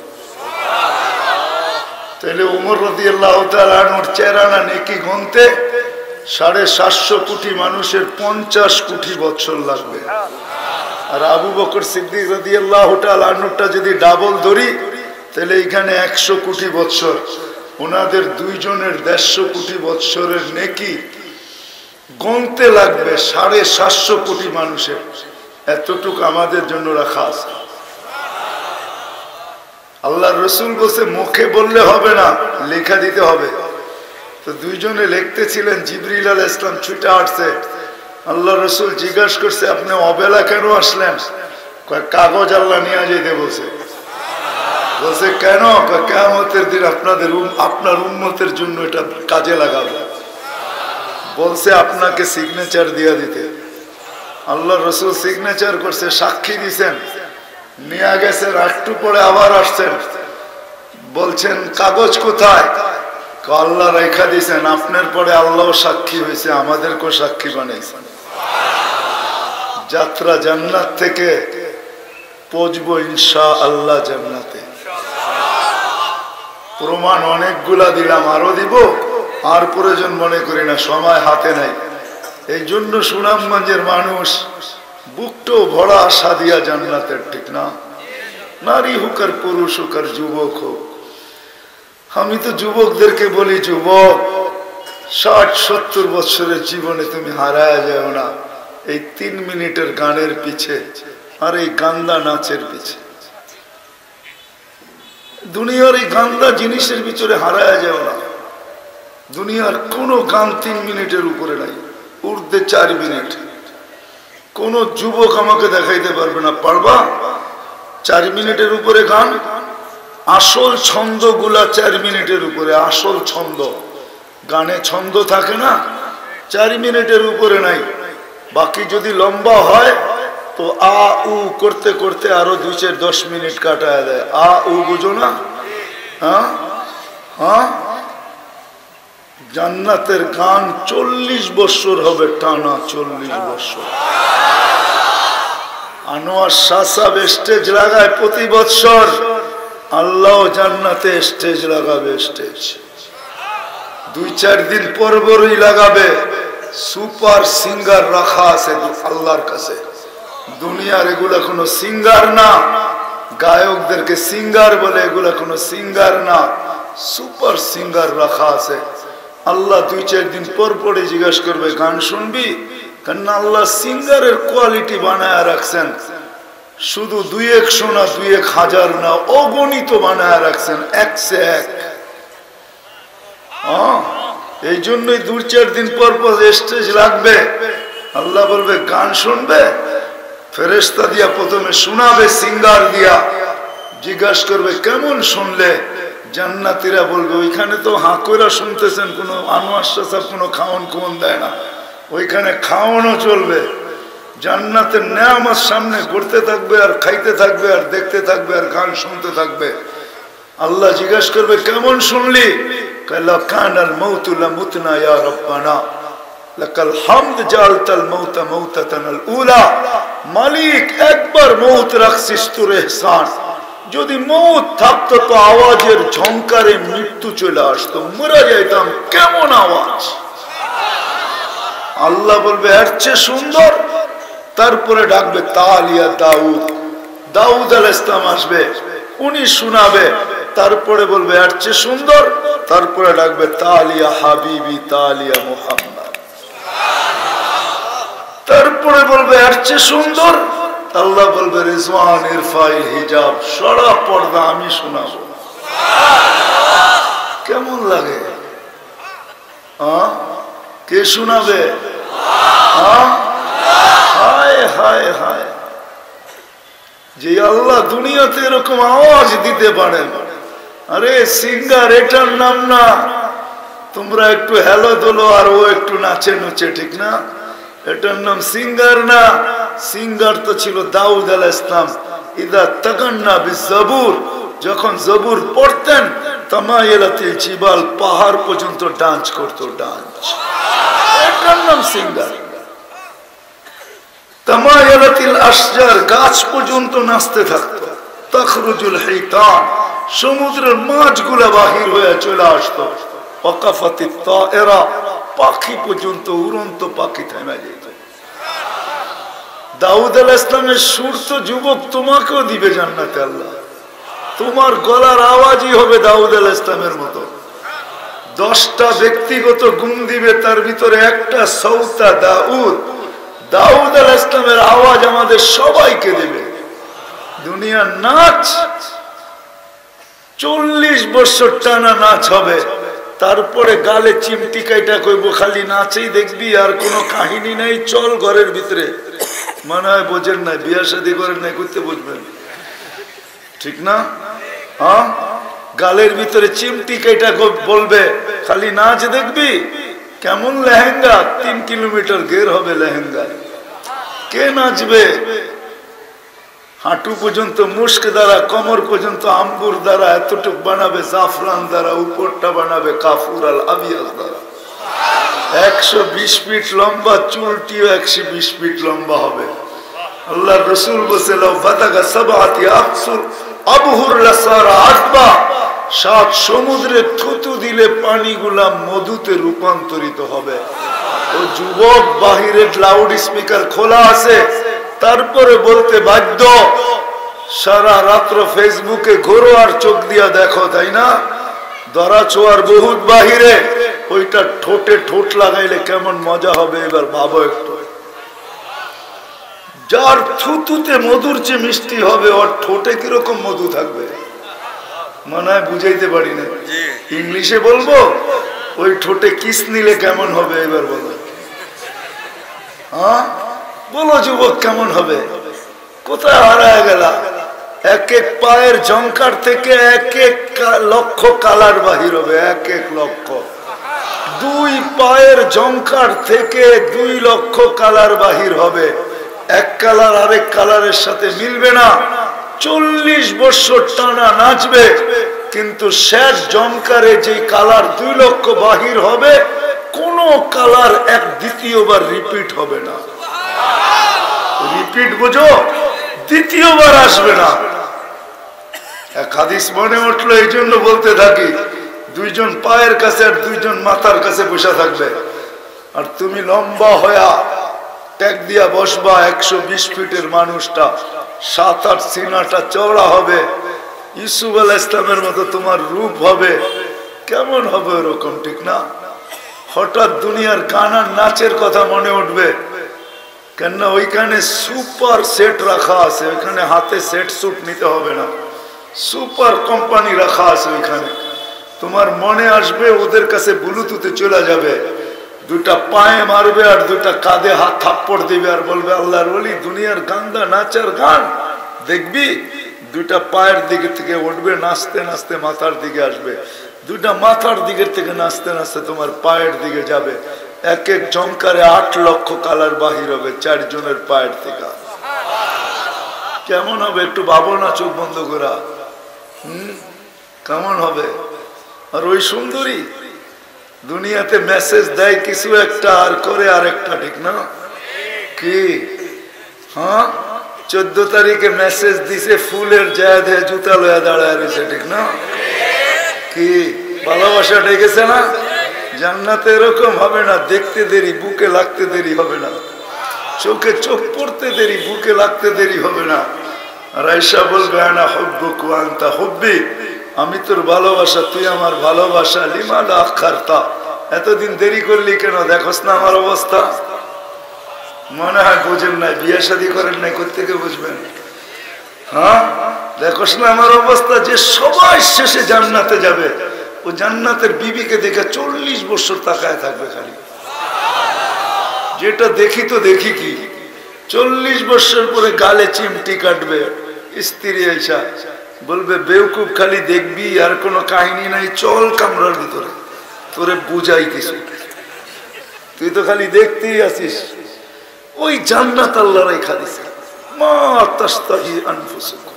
তাহলে ওমর রাদিয়াল্লাহু তাআলা আনহুর 4 আনা নেকি গুনতে 750 কোটি মানুষের 50 কোটি বছর লাগবে। আর আবু বকর সিদ্দিক রাদিয়াল্লাহু তাআলা আনহুটা যদি ডাবল ধরি, তাহলে এখানে 100 কোটি বছর, ওনাদের দুইজনের 150 কোটি বছরের নেকি গুনতে লাগবে 750 কোটি মানুষের। এতটুকু আমাদের জন্য রাখা আছে। আল্লাহ রসুল বলছে, মুখে বললে হবে না, লেখা দিতে হবে। তো দুইজনে লিখতেছিলেন, জিবরিল আলাইহিস সালাম ছুটে আসছে। আল্লাহ রসুল জিজ্ঞাসা করছে, আপনি অবেলা কেন আসলেন? কাগজ আল্লাহ নিয়ে যেতে বলছে। বলছে, কেন? কিয়ামতের দিন আপনার উম্মতের জন্য এটা কাজে লাগাবে। বলছে, আপনাকে সিগনেচার দিয়ে দিতে। আল্লাহ রসুল সিগনেচার করছে, সাক্ষী দিছেন, নিয়ে গেছেন। একটু পরে আবার আসছেন, বলছেন, কাগজ কোথায়? আল্লাহ রেখা দিছেন। আপনার পরে আল্লাহ সাক্ষী হয়েছে, আমাদেরকেও সাক্ষী বানাইছেন। যাত্রা জান্নাত থেকে পৌঁছবো ইনশাআল্লাহ জান্নাতে। প্রমাণ অনেকগুলা দিলাম, আরো দিব, আর প্রয়োজন মনে করি না, সময় হাতে নাই। এই জন্য সুনামগঞ্জের মানুষ বুকটো ভরা আশা দিয়া জান্নাতের, ঠিক না? নারী হোক আর পুরুষ হোক আর যুবক হোক। আমি তো যুবকদেরকে বলি, যুবক, 60-70 বছরের জীবনে তুমি হারায় যাও না এই 3 মিনিটের গানের পিছে আর এই গান্দা নাচের পিছে। দুনিয়ার এই গান্দা জিনিসের ভিতরে হারায় যাও না। দুনিয়ার কোনো গান 3 মিনিটের উপরে নাই, উর্ধে 4 মিনিট। কোন যুবক আমাকে দেখাইতে পারবে না। পারবা? 4 মিনিটের উপরে গান। আসল ছন্দ গুলা 4 মিনিটের উপরে, আসল ছন্দ। গানে ছন্দ থাকে না, 4 মিনিটের উপরে নাই। বাকি যদি লম্বা হয় তো আ উ করতে করতে আরো 2-10 মিনিট কাটায় দেয়। আ উ বুঝো না? হ্যাঁ হ্যাঁ। জান্নাতের গান 40 বছর হবে টানা, 40 বছর। আনোয়ার শাহ সাহেব স্টেজ লাগায় প্রতি বছর, আল্লাহ জান্নাতে স্টেজ লাগাবে। স্টেজ 2-4 দিন পরই লাগাবে। সুপার সিঙ্গার রাখা আছে আল্লাহর কাছে। দুনিয়ার এগুলা কোনো সিঙ্গার না, গায়কদেরকে সিঙ্গার বলে, এগুলা কোনো সিঙ্গার না, সুপার সিঙ্গার রাখা আছে। আল্লাহ 2-4 দিন পরই জিজ্ঞাসা করবে, গান শুনবি? কারণ আল্লাহ সিঙ্গারের কোয়ালিটি বানায় রাখছেন, শুধু 2-100 না 2-1000 না, অগণিত বানায় রাখছেন, একসে এক। এই জন্যই 2-4 দিন পর পর স্টেজ লাগবে। আল্লাহ বলবে গান শুনবে, ফেরেশতা দিয়া প্রথমে শোনাবে, সিঙ্গার দিয়া জিজ্ঞাসা করবে কেমন শুনলে। জান্নাতীরা বলবে ওইখানে তো হাঁকুরা শুনতেছেন, কোনো আনোয়ার কোনো খাওন দেয় না, ওইখানে খাওয়ানো চলবে। জান্নাতের নেয়ামত সামনে ঘুরতে থাকবে আর খাইতে থাকবে আর দেখতে থাকবে আর গান শুনতে থাকবে। আল্লাহ জিজ্ঞাসা করবে কেমন শুনলি? কালা কানাল মাউতু লামুতনা ইয়া রাব্বানা লাকাল হামদ জালতাল মাউতা মাউতাতানাল উলা। মালিক একবার মউত রাখছিস তোর ইহসান, যদি মউত থাকতো তো আওয়াজের ঝংকারে মৃত্যু চলে আসতো, মরে যাইতাম। কেমন আওয়াজ! আল্লাহ বলবে এর চেয়ে সুন্দর। তারপরে ডাকবে তালিয়া দাউদ, দাউদ আলাইহিস সালাম আসবে, উনি শোনাবে। তারপরে বলবে এর চেয়ে সুন্দর। তারপরে ডাকবে তালিয়া হাবিবি তালিয়া মুহাম্মদ। তারপরে বলবে এর চেয়ে সুন্দর। আল্লাহ বলবে রিজওয়ান ইরফাইল হিজাব, সরা পর্দা আমি শোনাবো। কেমন লাগে? কে শোনাবে? হায় হায় হায়, যে আল্লাহ দুনিয়াতে এরকম আওয়াজ দিতে পারেন। আরে সিঙ্গার এটার নাম না, তোমরা একটু হেলো দোলো আর ও একটু নাচে নুচে, ঠিক না? এটার নাম সিঙ্গার না। সিঙ্গার তো ছিল দাউদ আলাইহিস সালাম। ইদা তাগান্না বিজবুর, যখন জবুর পড়তেন, তামায়ালাতিল জিবাল, পাহাড় পর্যন্ত ডান্স করতো, ডান্স। এটার নাম সিঙ্গার। তামায়ালাতিল আশজার, গাছ পর্যন্ত নাচতে থাকতো। তাখরুজুল হিতান, সমুদ্রের মাছগুলা বাহির হয়ে চলে আসতো। ওয়াকাফাতিত তায়রা, পাখি পর্যন্ত, উড়ন্ত পাখি থেমে যেত। দাউদ আলাইহিস সালামের সুর তো যুবক তোমাকেও দিবে জান্নাতে আল্লাহ। তোমার গলার আওয়াজই হবে দাউদ আলাইহিস সালামের মতো। 10টা ব্যক্তিগত গুণ দিবে, তার ভিতরে একটা সৌতা দাউদ। দাউদ আলাইহিস সালামের আওয়াজ আমাদের সবাইকে দেবে। দুনিয়ার নাচ 40 বছর টানা নাচ হবে, তারপরে গালে চিমটি কাইটা কইব খালি নাচেই দেখবি, আর কোনো কাহিনী নাই। চল ঘরের ভিতরে, মনে হয় বোঝেন না, বিয়া শাদী করেন নাই, করতে বুঝবেন, ঠিক না? গালের ভিতরে চিমটি কাইটা বলবে খালি নাচ দেখবি। কেমন লেহেঙ্গা, 3 কিলোমিটার গের হবে লেহেঙ্গা। কে নাচবে? হাঁটু পর্যন্ত মুস্ক দ্বারা, কমর পর্যন্ত আম্বুর দ্বারা, এতটুক বানাবে জাফরান দ্বারা, উপরটা বানাবে কাফুর আল আবিয়াজ দ্বারা। 120 ফিট লম্বা, চুলটিও 120 ফিট লম্বা হবে। আল্লাহ রসুল বলছে লাউ ফাতাগা সাবআতি আকসুর আবহুর লাসারা আতবা, 7 সমুদ্রে থুতু দিলে পানিগুলা মধুতে রূপান্তরিত হবে। ও যুবক, বাহিরে লাউড স্পিকার খোলা আছে, তারপরে বলতে বাধ্য, সারা রাত্র ফেসবুকে ঘোরো আর চোখ দিয়া দেখো, তাই না? ধরা ছোয়ার বহুত বাহিরে, ওইটা ঠোঁটে ঠোঁট লাগাইলে কেমন মজা হবে এবার ভাবো একটু। যার থুতুতে মধুর চেয়ে মিষ্টি হবে, ওর ঠোঁটে কিরকম মধু থাকবে মনে হয় বুঝাইতে পারি না। ইংলিশে বলবো, ওই ঠোঁটে কিস নিলে কেমন হবে এবার বলো। বলো যুবক, কেমন হবে? কোথায় হারায় গেলা? এক এক পায়ের ঝংকার থেকে 1 লক্ষ কালার বাহির হবে, 1 লক্ষ। 2 পায়ের ঝংকার থেকে 2 লক্ষ কালার বাহির হবে। এক কালার আরেক কালারের সাথে মিলবে না। 40 বছর টানা নাচবে, কিন্তু শেষ ঝংকারে যে কালার 2 লক্ষ বাহির হবে, কোন কালার দ্বিতীয়বার রিপিট হবে না। রিপিট বুঝো, দ্বিতীয়বার আসবে না। এক হাদিস মনে উঠলো, এই জন্য বলতে থাকি, 2 জন পায়ের কাছে আর 2 জন মাথার কাছে বসে থাকবে, আর তুমি লম্বা হয়া ট্যাগ দিয়া বসবা। 120 ফিটের মানুষটা 7-8 সিনাটা চওড়া হবে, ইউসুফ আলাইহিস সালামের মতো তোমার রূপ হবে। কেমন হবে ওরকম, ঠিক না? হঠাৎ দুনিয়ার গান আর নাচের কথা মনে উঠবে, কেননা ওইখানে সুপার সেট রাখা আছে, ওইখানে হাতে সেট স্যুট নিতে হবে না, সুপার কোম্পানি রাখা আছে ওইখানে। তোমার মনে আসবে ওদের কাছে ব্লুটুথে চলে যাবে, দুটা পায়ে মারবে আর দুটা কাঁধে হাত থাপ্পড় দিবে আর বলবে আল্লাহর ওলি দুনিয়ার গান্দা নাচার গান দেখবি। দুটা পায়ের দিকে থেকে উঠবে, নাচতে নাচতে মাথার দিকে আসবে, দুটা মাথার দিকে থেকে নাচতে নাচতে তোমার পায়ের দিকে যাবে। এক এক জমকারে 8 লক্ষ কালার বাহির হবে 4 জনের পায়ের থেকে। কেমন হবে একটু ভাবো না, চোখ বন্ধ করা। কেমন হবে? আর ওই সুন্দরী দুনিয়াতে মেসেজ দেয় কিছু একটা আর করে আর একটা, ঠিক না? কি হ্যাঁ 14 তারিখে মেসেজ দিছে ফুলের জায়দ হে জুতা লয়া দাঁড়ায় রয়েছে, ঠিক না? কি ভালোবাসা ডেকেছে না? জান্নাতে এরকম হবে না, দেখতে দেরি বুকে লাগতে দেরি হবে না, চোখে চোখ পড়তে দেরি বুকে লাগতে দেরি হবে না। আর আয়েশা বলবে আনা হুব্বুক ওয়া আনতা হুব্বি, আমি তোর ভালোবাসা তুই আমার ভালোবাসা, লিমা লা আখারতা, এতদিন দেরি করলি কেন? দেখোস না আমার অবস্থা? মনে হয় বুঝেন নাই, বিয়ে শাদী করেন নাই, কোত্থেকে বুঝবেন? হ্যাঁ দেখোস না আমার অবস্থা? যে সবাই শেষে জান্নাতে যাবে, ও জান্নাতের বিবিকে দেখে 40 বছর তাকায় থাকবে খালি। যেটা দেখি তো দেখি কি 40 বছর পরে গালে চিমটি কাটবে, স্ত্রী আইসা বলবে বেউকুব খালি দেখবি আর কোনো কাহিনী নাই, চল কামরার ভিতরে তোরে বুঝাই কিছু, তুই তো খালি দেখতেই আছিস। ওই জান্নাত আল্লাহ রেখা দিছে। মা তাস্তাহি আনফুসুকুম,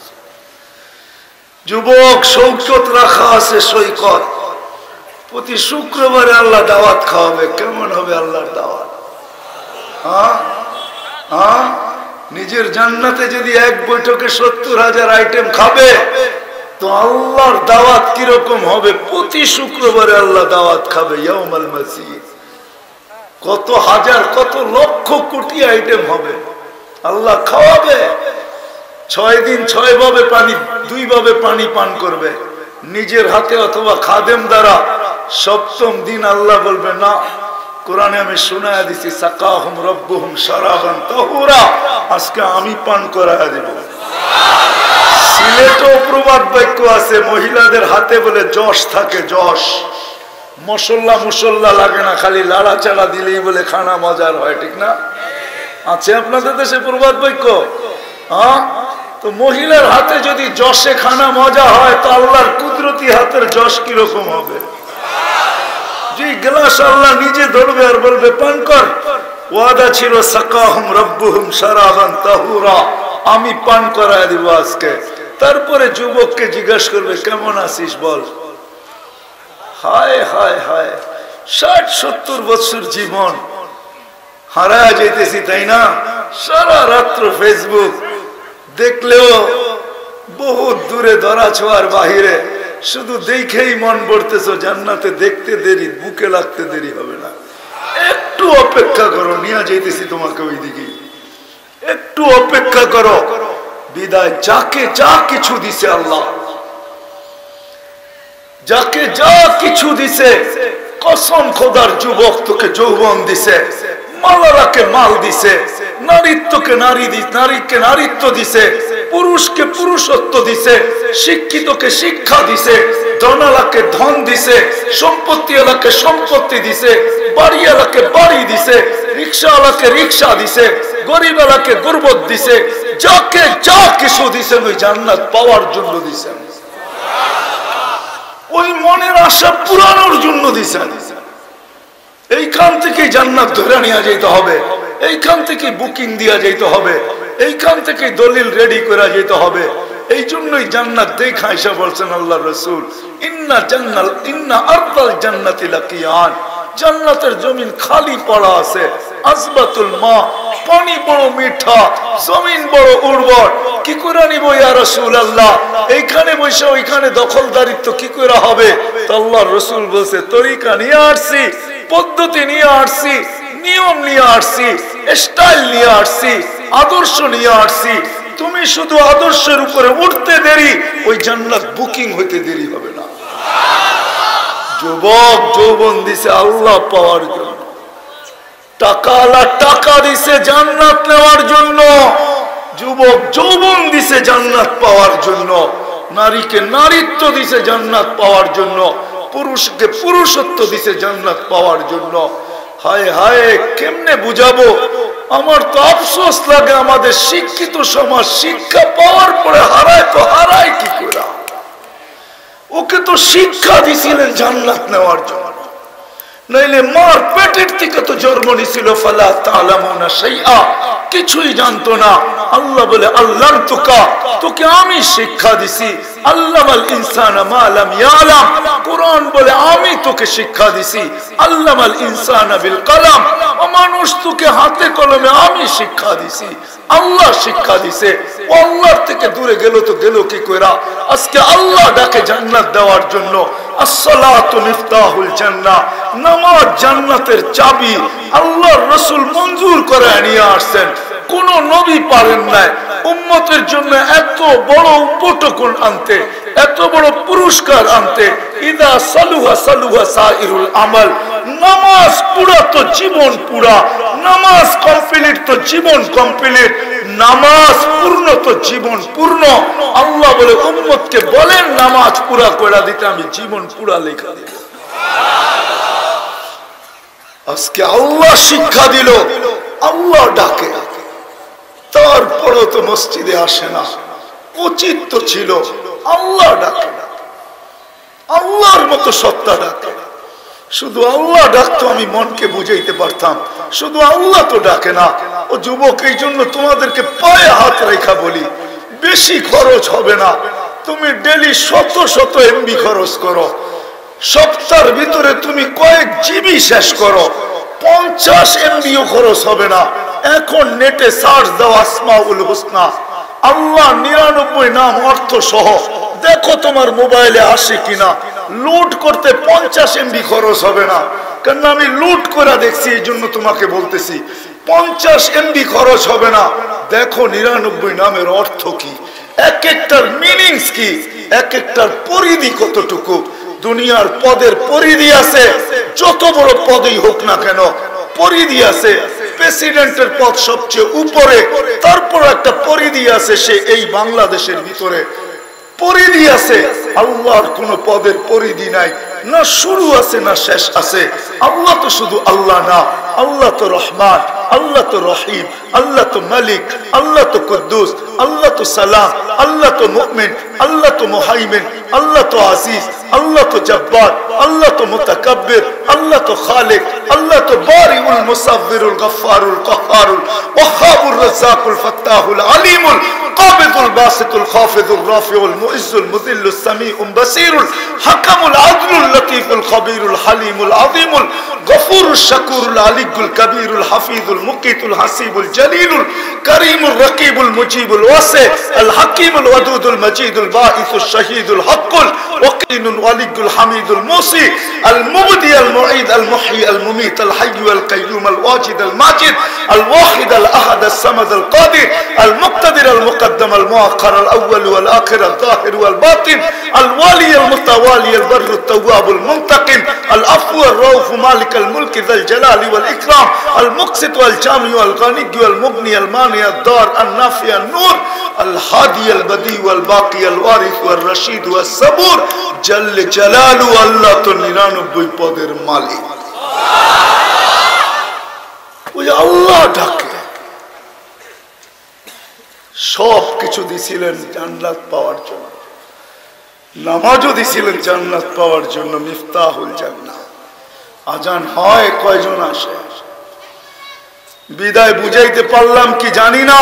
যুবক শৌকত রাখা আছে সৈকত, প্রতি শুক্রবারে আল্লাহ দাওয়াত খাওয়াবে। কেমন হবে আল্লাহর দাওয়াত? নিজের জান্নাতে যদি এক বৈঠকে 70,000 আইটেম খাবে, তো আল্লাহর দাওয়াত কিরকম হবে? প্রতি শুক্রবারে আল্লাহ দাওয়াত খাবে। ইয়াউমাল মাসিদ কত হাজার কত লক্ষ কোটি আইটেম হবে, আল্লাহ খাওয়াবে। 6 দিন 6 ভাবে পানি, 2 ভাবে পানি পান করবে নিজের হাতে অথবা খাদেম দ্বারা। 7ম দিন আল্লাহ বলবে না, কোরআনে আমি শোনায়া দিছি সাকাহুম রব্বুহুম শারাবান তাহুরা, আজকে আমি পান করায়া দিব। সিলেটও প্রবাদ বাক্য আছে, মহিলাদের হাতে বলে যশ থাকে, যশ, মশল্লা লাগে না, খালি লাড়াচাড়া দিলেই বলে খানা মজার হয়, ঠিক না? আছে আপনাদের দেশে প্রবাদ বাক্য? হ্যাঁ, তো মহিলার হাতে যদি যশে খানা মজা হয়, তো আল্লাহর কুদরতি হাতের যশ কিরকম হবে? যে গ্লাস আল্লাহ নিজে ধরবে আর বলবে পান কর, ওয়াদা ছিল সাকাহুম রব্বুহুম শারাবান তাহুরা, আমি পান করায় দিব আজকে। তারপরে যুবককে জিজ্ঞাসা করবে কেমন আছিস বল। হায় হায় হায়, 60-70 বছর জীবন হারায় যেতেছি, তাই না? সারা রাত্র ফেসবুক দেখলেও বহুত দূরে ধরা ছোঁয়ার বাহিরে, শুধু দেখেই মন ভরতেছ। জান্নাতে দেখতে দেরি, বুকে লাগতে দেরি হবে না। একটু অপেক্ষা করো, নিয়ে যেতেছি তোমাকে ওই দিকে, একটু অপেক্ষা করো। বিদায় যাকে যা কিছু দিছে আল্লাহ, যাকে যা কিছু দিছে, কসম খোদার যুবক তোকে যৌবন দিছে, মালারাকে মাল দিছে, নারীত্বকে নারীকে নারীত্ব দিছে, পুরুষকে পুরুষত্ব দিছে, শিক্ষিতকে শিক্ষা দিছে, ধনালাকে ধন দিছে, সম্পত্তিওয়ালাকে সম্পত্তি দিছে, বাড়িওয়ালাকে বাড়ি দিছে, রিক্সাওয়ালাকে রিক্সা দিছে, গরিবওয়ালাকে গুরবত দিছে। যাকে যা কিছু দিছেন ওই জান্নাত পাওয়ার জন্য দিছেন, ওই মনের আশা পুরানোর জন্য দিছেন। এইখান থেকে জান্নাত ধরে নিয়ে যেতে হবে, এইখান থেকে বুকিং দিয়া যেতে হবে, এইখান থেকে দলিল রেডি করা যেতে হবে। এই জন্যই জান্নাত দেখা এসে বলছেন আল্লাহ রসুল, ইন্না আরদাল জান্নাতি লাকিয়ান, জান্নাতের জমিন খালি পড়া আছে। আজবাতুল মা, পানি বড় মিঠা, জমিন বড় উর্বর। কি করে নিব ইয়া রাসূলুল্লাহ? এইখানে বসে ওইখানে দখলদারিত্ব কি করে হবে? তো আল্লাহর রাসূল বলছে তরিকা নিয়ে আসছি, পদ্ধতি নিয়ে আসছি, নিয়ম নিয়ে আসছি, স্টাইল নিয়ে আসছি, আদর্শ নিয়ে আসছি। তুমি শুধু আদর্শের উপরে উঠতে দেরি, ওই জান্নাত বুকিং হইতে দেরি হবে না। যুবক যৌবন দিছে আল্লাহ পাওয়ার জন্য, টাকাওয়ালা টাকা দিছে জান্নাত নেওয়ার জন্য, যুবক যৌবন দিছে জান্নাত পাওয়ার জন্য, নারীকে নারীত্ব দিছে জান্নাত পাওয়ার জন্য, পুরুষকে পুরুষত্ব দিছে জান্নাত পাওয়ার জন্য। হায় হায়, কেমনে বুঝাবো? আমার তো আফসোস লাগে, আমাদের শিক্ষিত সমাজ শিক্ষা পাওয়ার পরে হারায় কি করে? ওকে তো শিক্ষা দিছিলেন জান্নাত নেওয়ার জন্য, নইলে মার পেটের থেকে তো জন্ম নিছিল। ফালা তা'লামুনা শাইআ, কিছুই জানতো না। আল্লাহ বলে আল্লামতুকা, তোকে আমি শিক্ষা দিছি। আল্লামাল ইনসানা মা লাম ইয়ালাম, কুরআন বলে আমি তোকে শিক্ষা দিছি। আল্লামাল ইনসানা বিল কলম, মানুষ তোকে হাতে কলমে আমি শিক্ষা দিছি। আল্লাহ শিক্ষা দিছে। ও আল্লাহর থেকে দূরে গেল তো গেল কি কইরা? আজকে আল্লাহ ডাকে জান্নাত দেওয়ার জন্য। আসসালাতু মিফতাহুল জান্নাহ, নামাজ জান্নাতের চাবি। আল্লাহর রাসূল মঞ্জুর করে নিয়ে আসছেন, কোন নবী পারেন নাই উম্মতের জন্য এত বড় উপটকন আনতে, এত বড় পুরস্কার আনতে। ইদা সালুহা সালুহা সাইরুল আমাল, নামাজ পুরা তো জীবন পুরা, নামাজ কমপ্লিট তো জীবন কমপ্লিট, নামাজ পূর্ণ তো জীবন পূর্ণ। আল্লাহ বলে উম্মতকে বলেন নামাজ পুরা করে দিতে, আমি জীবন পুরা লেখা দিব। আজকে আল্লাহ শিক্ষা দিল, আল্লাহ ডাকে, তারপরও তো মসজিদে আসে না। উচিত তো ছিল আল্লাহ ডাকে, আল্লাহর মতো সত্তা ডাকে। শুধু আল্লাহ ডাকতো আমি মনকে বুঝাইতে পারতাম, শুধু আল্লাহ তো ডাকে না। ও যুবক, এই জন্য তোমাদেরকে পায়ে হাত রেখা বলি, বেশি খরচ হবে না। তুমি ডেলি শত শত এমবি খরচ করো, সপ্তাহের ভিতরে তুমি কয়েক জিবি শেষ করো, 50 এমবিও খরচ হবে না। এখন নেটে সার্চ দাও আসমাউল হুসনা, আল্লাহ 99 নাম অর্থ সহ, দেখো তোমার মোবাইলে আসে কিনা। লুট করতে 50 এমবি খরচ হবে না, কারণ আমি লুট করে দেখছি, এই জন্য তোমাকে বলতেছি 50 এমবি খরচ হবে না। দেখো 99 নামের অর্থ কি, এক একটার মিনিংস কি, এক একটার পরিধি কতটুকু। দুনিয়ার পদের পরিধি আছে, যত বড় পদেই হোক না কেন পরিধি আছে। প্রেসিডেন্টের পদ সবচেয়ে উপরে, তারপর একটা পরিধি আছে, সে এই বাংলাদেশের ভিতরে পরিধি আছে। আল্লাহর কোন পদের পরিধি নাই, না শুরু আছে না শেষ আছে। আল্লাহ তো শুধু আল্লাহ না, আল্লাহ তো রহমান, আল্লাহ তো রহিম, আল্লাহ তো মালিক, আল্লাহ তো কুদ্দুস, আল্লাহ তো সালাম, আল্লাহ তো মুমিন, আল্লাহ তো মুহাইমিন, আল্লাহ তো আজিজ, আল্লাহ তো জব্বার, আল্লাহ তো মুতাকাব্বির, আল্লাহ তো খালিক, আল্লাহ তো বারিউল মুসাব্বিরুল গফফারুল কাহ্হারুল ওয়াহ্হাবুর রাজ্জাকুল ফাত্তাহুল আলিমুল কাবিদুল বাসিতুল খাফিদুর রাফিউল মুইজ্জুল মুযিল্লুস সামিউল বাসীরুল হাকামুল আদলুল লতীফুল খবীরুল হালিমুল আযীমুল গফুরুশ শাকুরুল আলিয়ুল কবীরুল হাফিজুল মুকিতুল হাসিবুল জলিলুল করিমুর রকিবুল মুজিবুল ওয়াসি আল হাকিমুল ওয়াদুদুল মজিদুল বাঈসুশ শহীদুল হকুল ওয়াকিনুল ওয়ালিয়ুল হামিদুল মুসি আল মুবদি আল মুঈদ আল মুহয়ি আল মুমীত আল হাইয়্যু আল কাইয়্যুম আল ওয়াজিদ আল মাজিদ আল ওয়াহিদ আল আহাদ আল সামাদ আল কাদির আল মুক্তাদির আল মুকদ্দম আল মুআখ্খার আল আউয়াল ওয়াল আখির আল যাহির ওয়াল বাতিন আল ওয়ালি আল মুতাওয়ালি আল বরর আল তাওয়াব আল মুনতাকিম আল আফু আল রাউফ মালিক আল মুলক যাল জালালি ওয়াল ইকরাম আল মুকসিত ওয়াল জামি ওয়াল গানি ওয়াল মুগনি আল মানি আল দার আল নাফি আল নূর আল হাদি আল বদি ওয়াল বাকি আল ওয়ারিস ওয়াল রশিদ ওয়াস সাবুর জাল্লে জালালু। আল্লাহ তো 99 পদের মালিক, ওই আল্লাহ ডাকে। সব কিছু দিছিলেন জান্নাত পাওয়ার জন্য, নামাজও দিছিলেন জান্নাত পাওয়ার জন্য, মিফতাহুল জান্নাহ। আজান হয় কয়জন আসে? বিদায় বুঝাইতে পারলাম কি জানি না।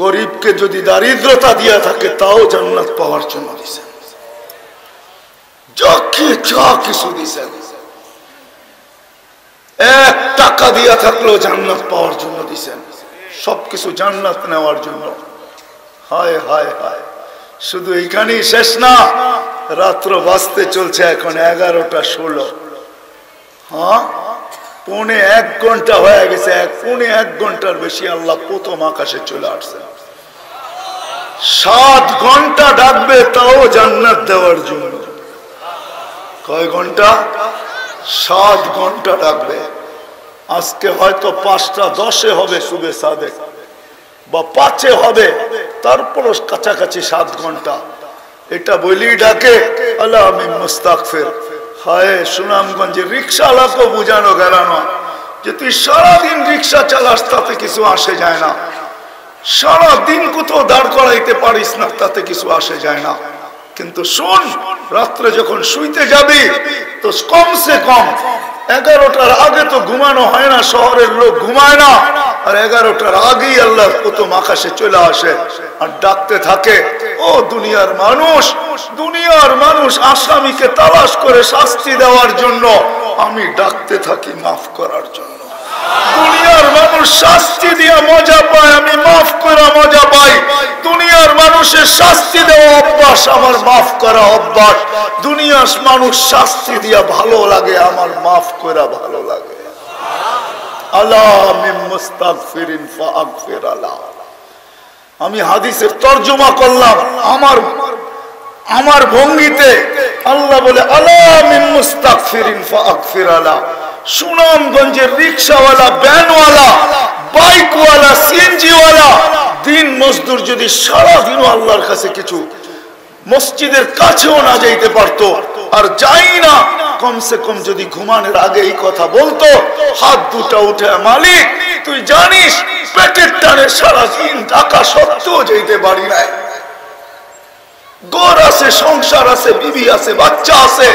গরিবকে যদি দারিদ্রতা দিয়া থাকে তাও জান্নাত পাওয়ার জন্য দিছেন, যা কিছু দিছেন। 1 টাকা দিয়া থাকলেও জান্নাত পাওয়ার জন্য দিছেন, সবকিছু জান্নাত নেওয়ার জন্য। হায় হায় হায়, শুধু এইখানেই শেষ না, রাত্র বাজতে চলছে এখন 11টা 16। হ্যাঁ, 1.25 ঘন্টা হয়ে গেছে, 1.25 ঘন্টার বেশি আল্লাহ প্রথম আকাশে চলে আসছে। 7 ঘন্টা ডাকবে তাও জান্নাত দেওয়ার জন্য। কয় ঘন্টা? 7 ঘন্টা ডাকবে। আজকে হয়তো 5টা 10-এ হবে শুভে সাদেক বা 5-এ হবে, তারপরও কাছাকাছি 7 ঘন্টা। এটা বলি ডাকে আল্লাহ আমি মুস্তাগফির। হায় সুনামগঞ্জের রিক্সাওয়ালাকে বুঝানো গেল না যে তুই সারাদিন রিক্সা চালাস, তাতে কিছু আসে যায় না। সারাদিন কোথাও দাঁড় করাইতে পারিস না, তাতে কিছু আসে যায় না। কিন্তু শোন, রাত্রে যখন শুইতে যাবি তো কমসে কম 11টার আগে তো ঘুমানো হয় না, শহরের লোক ঘুমায় না। আর 11টার আগেই আল্লাহ প্রথম আকাশে চলে আসে আর ডাকতে থাকে, ও দুনিয়ার মানুষ আসামিকে তালাশ করে শাস্তি দেওয়ার জন্য, আমি ডাকতে থাকি মাফ করার জন্য। দুনিয়ার মানুষ শাস্তি দিয়ে মজা পায়, আমি মাফ করা মজা পাই। দুনিয়ার মানুষের শাস্তি দেওয়া অভ্যাস, আমার মাফ করা অভ্যাস। দুনিয়ার মানুষ শাস্তি দিয়া ভালো লাগে, আমার মাফ করা ভালো লাগে। আল্লাহ মিন মুস্তাগফিরিন ফাগফির আল্লাহ। আমি হাদিসের তরজমা করলাম আমার ভঙ্গিতে। আল্লাহ বলে আল্লাহ মিন মুস্তাগফিরিন ফাগফির আল্লাহ। সুনামগঞ্জের রিক্সাওয়ালা, ভ্যানওয়ালা, বাইকওয়ালা, সিএনজিওয়ালা, দিন মজদুর যদি সারাদিনও আল্লাহর কাছে কিছু মসজিদের কাছেও না যাইতে পারতো, আর যাই না, কমসে কম যদি ঘুমানোর আগে এই কথা বলতো, হাত দুটা উঠে, মালিক তুই জানিস পেটের টানে সারাদিন টাকা সত্ত্বেও যাইতে পারি নাই, ঘর আছে, সংসার আছে, বিবি আছে, বাচ্চা আছে,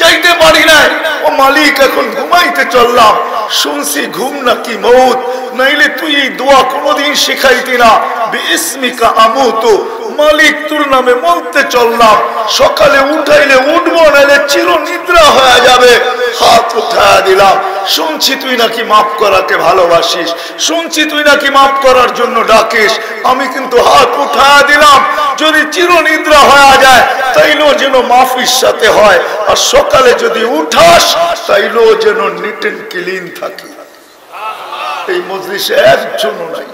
যাইতে পারি নাই। ও মালিক এখন ঘুমাইতে চললাম, শুনছি ঘুম নাকি মউত, নাইলে তুই এই দোয়া কোনোদিন শিখাইতি না, বিইসমিকা আমুতু, মালিক তোর নামে মরতে চললাম, সকালে উঠাইলে উঠবো, নাইলে চির নিদ্রা হয়ে যাবে। হাত উঠায় দিলাম, শুনছি তুই নাকি মাফ করাকে ভালোবাসিস, শুনছি তুই নাকি মাফ করার জন্য ডাকিস, আমি কিন্তু হাত উঠায় দিলাম। যদি চির নিদ্রা হয়ে যায় তাইলেও যেন মাফির সাথে হয়, আর সকালে যদি উঠাস তাইলেও যেন নিট এন্ড ক্লিন থাকে। এই মজলিসে একজনও নাই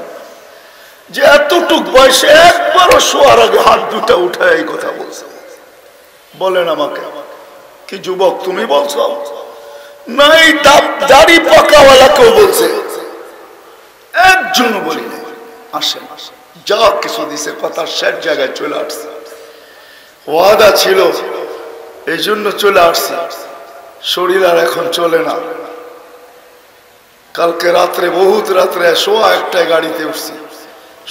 যে এতটুক বয়সে একবারও শোয়ার আগে হাত দুটা উঠায় এই কথা বলছে। বলেন আমাকে, কি যুবক তুমি বলছো? নাই, দাড়ি পাকাওয়ালা কেউ বলছে? একজনও বলি না। আসেন, যা কিছু দিছে কথা শেষ জায়গায় চলে আসছে। ওয়াদা ছিল এই জন্য চলে আসছে, শরীর আর এখন চলে না। কালকে রাত্রে, বহুত রাত্রে 1:15 গাড়িতে উঠছি,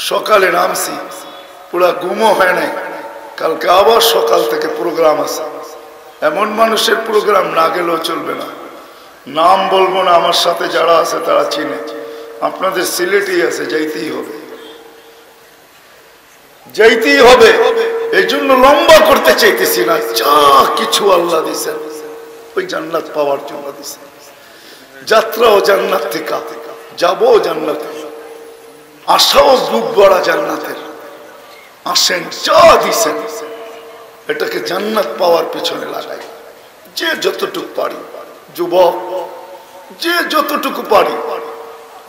সকালে নামছি, পুরা ঘুমও হয় নাই। কালকে আবার সকাল থেকে প্রোগ্রাম আছে। এমন মানুষের প্রোগ্রাম না গেলেও চলবে না। নাম বলবো না, আমার সাথে যারা আছে তারা চিনে। আপনাদের সিলেটেই আছে, যাইতেই হবে, যাইতেই হবে। এই জন্য লম্বা করতে চাইতেছি না। যা কিছু আল্লাহ দিছেন ওই জান্নাত পাওয়ার জন্য দিছেন। যাত্রাও জান্নাত থেকে, যাবো জান্নাতে, আশাও বুক ভরা জান্নাতের। আসেন, যা দিছেন এটাকে জান্নাত পাওয়ার পিছনে লাগাই। যে যতটুকু পারি, যুবক যে যতটুকু পারি,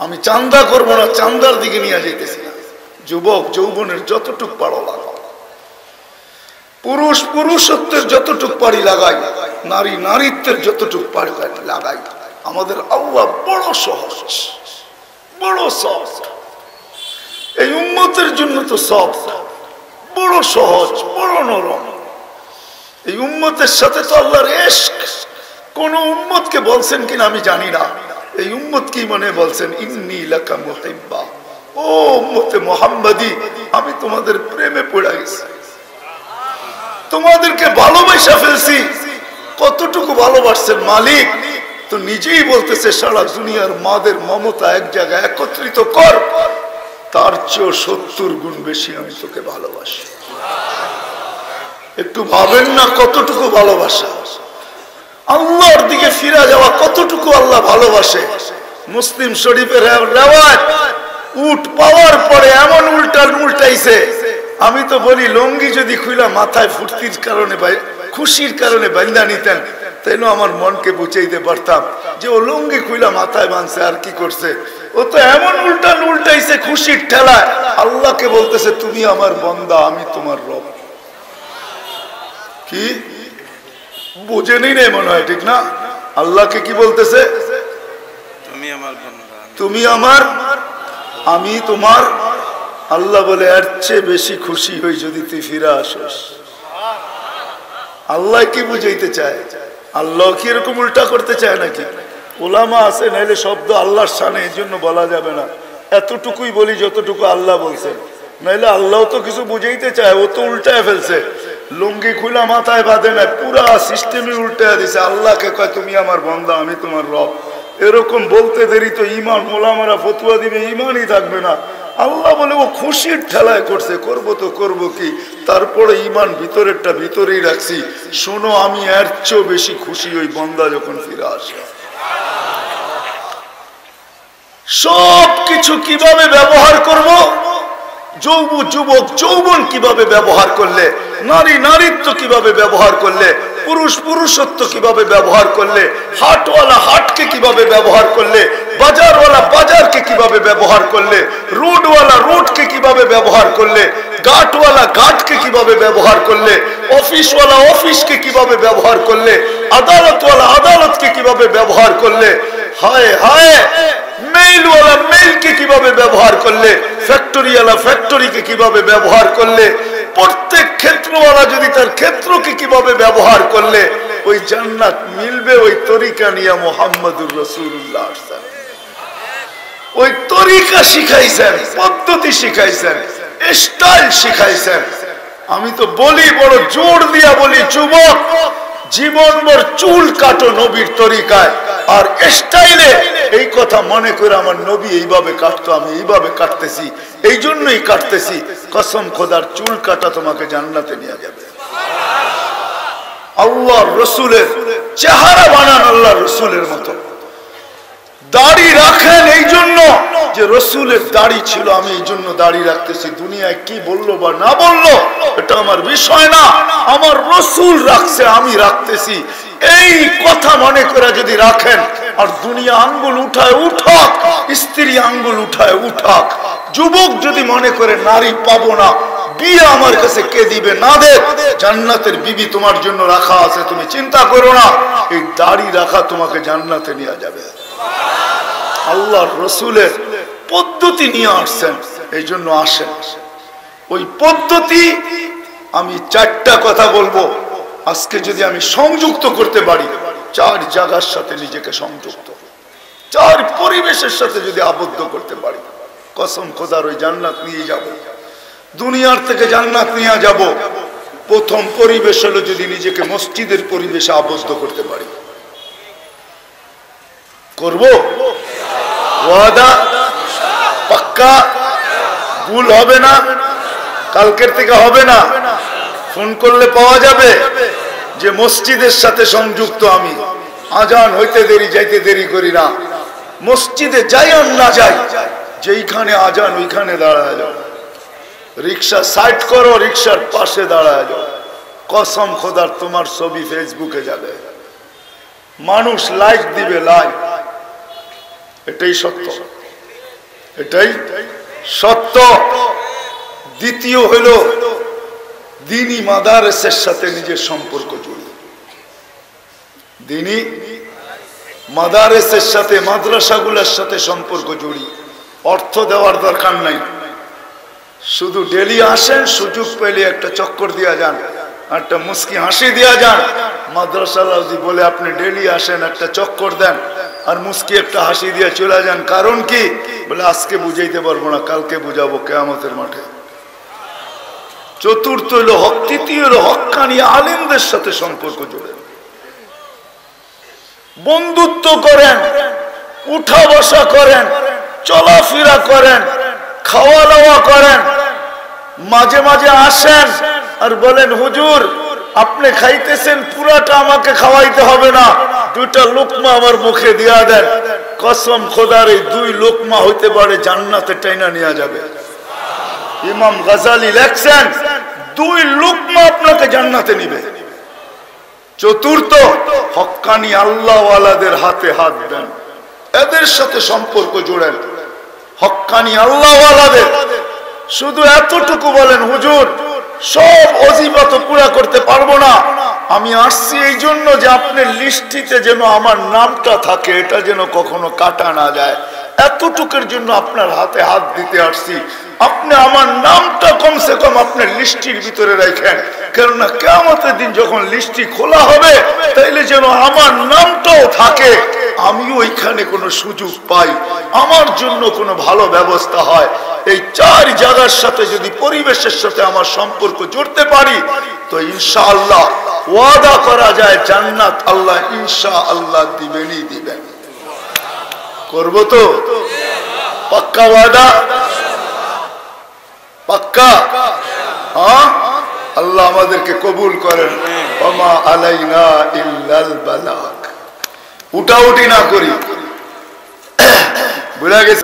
আমি চান্দা করবো না, চান্দার দিকে নিয়ে যাইতেছি না। যুবক যৌবনের যতটুকু পারো লাগাও, পুরুষ পুরুষত্বের যতটুকু পারি লাগাই, নারী নারীত্বের যতটুকু পারি লাগাই। আমাদের আল্লাহ বড় সহজ, বড় সহজ। এই উম্মতের জন্য তো সব বড় সহজ, বড় নরম। এই উম্মতের সাথে তো আল্লাহর ইশক। কোন উম্মতকে বলছেন কিনা আমি জানি না, এই উম্মত কি মনে বলছেন, ইন্নী লাকা মুহিব্বা, ও উম্মতে মুহাম্মাদি, আমি তোমাদের প্রেমে পড়ে গেছি, তোমাদেরকে ভালোবাসা ফেলছি। কতটুকু ভালোবাসছেন মালিক তো নিজেই বলতেছে, সারা দুনিয়ার মাদের মমতা এক জায়গায় একত্রিত কর, তার চেয়েও 70 গুণ বেশি আমি তোকে ভালোবাসি। একটু ভাবেন না কতটুকু ভালোবাসা। আল্লাহর দিকে ফিরে যাওয়া কতটুকু আল্লাহ ভালোবাসে। মুসলিম শরীফের রেওয়ায়াত, উট পাওয়ার পরে এমন উল্টাইছে, আমি তো বলি লঙ্গি যদি খুইলা মাথায় ফুর্তির কারণে, খুশির কারণে বান্ধা নিতেন, তাইলে আমার মনকে বুঝাইতে পারতাম যে ও লঙ্গি খুইলা মাথায় বাঁধছে আর কি করছে। ও তো এমন উল্টাইছে খুশির ঠেলায়, আল্লাহকে বলতেছে তুমি আমার বান্দা, আমি তোমার রব। কি বুঝেনি না মনে হয়, ঠিক না? আল্লাহকে কি বলতেছে? তুমি আমার, আমি তোমার। আল্লাহ বলে এর চেয়ে বেশি খুশি হই যদি তুই ফিরে আসস। আল্লাহ কি বুঝাইতে চায়? আল্লাহ কি এরকম উল্টা করতে চায় নাকি? ওলামা আছে, নাইলে শব্দ আল্লাহর শানে, এই জন্য বলা যাবে না। এতটুকুই বলি যতটুকু আল্লাহ বলছেন, নাইলে আল্লাহ তো কিছু বুঝাইতে চায়, ও তো উল্টায় ফেলছে। লুঙ্গি খুলা মাথায় বাঁধে না, পুরা সিস্টেমই উল্টায় দিছে। আল্লাহকে কয় তুমি আমার বান্দা, আমি তোমার রব। এরকম বলতে দেরি তো ইমান মোলামারা ফতুয়া দিবে, ইমানই থাকবে না। আল্লাহ বলে ও খুশির ঠেলায় করছে, করবো তো করবো কি, তারপরে ইমান ভিতরেরটা ভিতরেই রাখছি। শোনো, আমি এর চেয়েও বেশি খুশি ওই বান্দা যখন ফিরে আসে। সব কিছু কিভাবে ব্যবহার করব, যুবক যৌবন কিভাবে ব্যবহার করলে, নারী নারীত্ব কিভাবে ব্যবহার করলে, পুরুষ পুরুষত্ব কিভাবে ব্যবহার করলে, হাটওয়ালা হাটকে কিভাবে ব্যবহার করলে, বাজারওয়ালা বাজারকে কিভাবে ব্যবহার করলে, রোডওয়ালা রোডকে কিভাবে ব্যবহার করলে, ঘাটওয়ালা ঘাটকে কিভাবে ব্যবহার করলে, অফিসওয়ালা অফিসকে কিভাবে ব্যবহার করলে, আদালতওয়ালা আদালতকে কিভাবে ব্যবহার করলে, হায় হায় মেইলওয়ালা মেইলকে কিভাবে ব্যবহার করলে, ফ্যাক্টরিওয়ালা ফ্যাক্টরিকে কিভাবে ব্যবহার করলে, প্রত্যেক ক্ষেত্রওয়ালা যদি তার ক্ষেত্রকে কিভাবে ব্যবহার করলে ওই জান্নাত মিলবে, ওই তরিকা নিয়ে মুহাম্মদুর রাসূলুল্লাহ ওই তরিকা শিখাইছেন, পদ্ধতি শিখাইছেন, স্টাইল শিখাইছেন। আমি তো বলি, বড় জোর দিয়া বলি, যুবক জীবনভর চুল কাটো নবীর তরিকায় আর স্টাইলে। এই কথা মনে করে আমার নবী এইভাবে কাটতো, আমি এইভাবে কাটতেছি, এই জন্যই কাটতেছি। কসম খোদার, চুল কাটা তোমাকে জান্নাতে নিয়ে যাবে। আল্লাহর রসুলের চেহারা বানান আল্লাহর রসুলের মতো। দাড়ি রাখেন এই জন্য যে রসুলের দাড়ি ছিল, আমি এই জন্য দাড়ি রাখতেছি। দুনিয়ায় কি বললো বা না বললো এটা আমার বিষয় না, আমার রসুল রাখছে, আমি রাখতেছি। এই কথা মনে করে যদি রাখেন, আর দুনিয়া আঙ্গুল উঠায় উঠাক, স্ত্রী আঙ্গুল উঠায় উঠাক, যুবক যদি মনে করে নারী পাবো না, বিয়ে আমার কাছে কে দিবে, না দে, জান্নাতের বিবি তোমার জন্য রাখা আছে, তুমি চিন্তা করো না। এই দাড়ি রাখা তোমাকে জান্নাতে নিয়ে যাবে। আল্লাহর রসুলের পদ্ধতি নিয়ে আসছেন, এই জন্য আসেন। ওই পদ্ধতি আমি চারটা কথা বলবো আজকে, যদি আমি সংযুক্ত করতে পারি, চার জায়গার সাথে নিজেকে সংযুক্ত, চার পরিবেশের সাথে যদি আবদ্ধ করতে পারি, কসম খোদার ওই জান্নাত নিয়ে যাব। দুনিয়ার থেকে জান্নাত নিয়ে যাব। প্রথম পরিবেশ হলো যদি নিজেকে মসজিদের পরিবেশে আবদ্ধ করতে পারি। করব? ওয়াদা? পাক্কা? ভুল হবে না? কালকের থেকে হবে না? ফোন করলে পাওয়া যাবে যে মসজিদের সাথে সংযুক্ত আমি। আজান হইতে দেরি, যাইতে দেরি করি না। মসজিদে যাই আর না যাই, যেইখানে আজান ওইখানে দাঁড়ায় যাও। রিক্সা সাইড করো, রিক্সার পাশে দাঁড়ায় যাও। কসম খোদার তোমার ছবি ফেসবুকে যাবে, মানুষ লাইক দিবে, লাইক। এটাই সত্য, এটাই সত্য। দ্বিতীয় হলো দ্বীনি মাদারসার সাথে নিজের সম্পর্ক জড়িয়ে। দ্বীনি মাদারসার সাথে, মাদ্রাসাগুলোর সাথে সম্পর্ক জড়িয়ে। অর্থ দেওয়ার দরকার নাই, শুধু ডেলি আসেন, সুযোগ পেলে একটা চক্কর দিয়া যান, একটা মুস্কি হাসি দিয়া যান। মাদ্রাসালা যদি বলে আপনি ডেলি আসেন, একটা চক্কর দেন আর মুস্কি একটা হাসি দিয়ে চলে যান। কারণ কি? বলে আজকে বুঝাইতে পারবো না, কালকে বুঝাবো কিয়ামতের মাঠে। চতুর্থ হলো হক, তৃতীয় হলো হক্কানি আলেমদের সাথে সম্পর্ক জোড়েন, বন্ধুত্ব করেন, উঠা বসা করেন, চলাফেরা করেন, খাওয়া দাওয়া করেন। মাঝে মাঝে আসেন আর বলেন হুজুর আপনি খাইতেছেন, পুরাটা আমাকে খাওয়াইতে হবে না, দুইটা লোকমা আমার মুখে দিয়া দেন। কসম খোদার এই দুই লোকমা হইতে পারে জান্নাতে টাইনা নিয়ে যাবে। ইমাম গাজালি লেখছেন দুই লোকমা আপনাকে জান্নাতে নিবে। চতুর্থ, হক্কানি আল্লাহওয়ালাদের হাতে হাত দেন, এদের সাথে সম্পর্ক জোড়েন। হক্কানি আল্লাহওয়ালাদের শুধু এতটুকু বলেন হুজুর সব ওজিফা তো পুরা করতে পারবো না, আমি আসছি এই জন্য যে আপনার লিস্টিতে যেন আমার নামটা থাকে, এটা যেন কখনো কাটা না যায়, এতটুকুর জন্য আপনার হাতে হাত দিতে আসছি। আপনি আমার নামটা কমসে কম আপনার লিস্টির ভিতরে রাখেন, কেননা কিয়ামতের দিন যখন লিস্টি খোলা হবে তাইলে যেন আমার নামটাও থাকে, আমিও ওইখানে কোনো সুযোগ পাই, আমার জন্য কোনো ভালো ব্যবস্থা হয়। এই চার জায়গার সাথে যদি পরিবেশের সাথে আমার সম্পর্ক জুড়তে পারি তো ইনশাআল্লাহ ওয়াদা করা যায় জান্নাত আল্লাহ ইনশাআল্লাহ দিবেনই দিবেন। করব তো? পাক্কা ওয়াদা? পাক্কা? হ্যাঁ, আল্লাহ আমাদেরকে কবুল করেন। ওমা আলাইনা ইল্লাল বালাগ। উঠাউঠি না করি, বুঝা গেছে?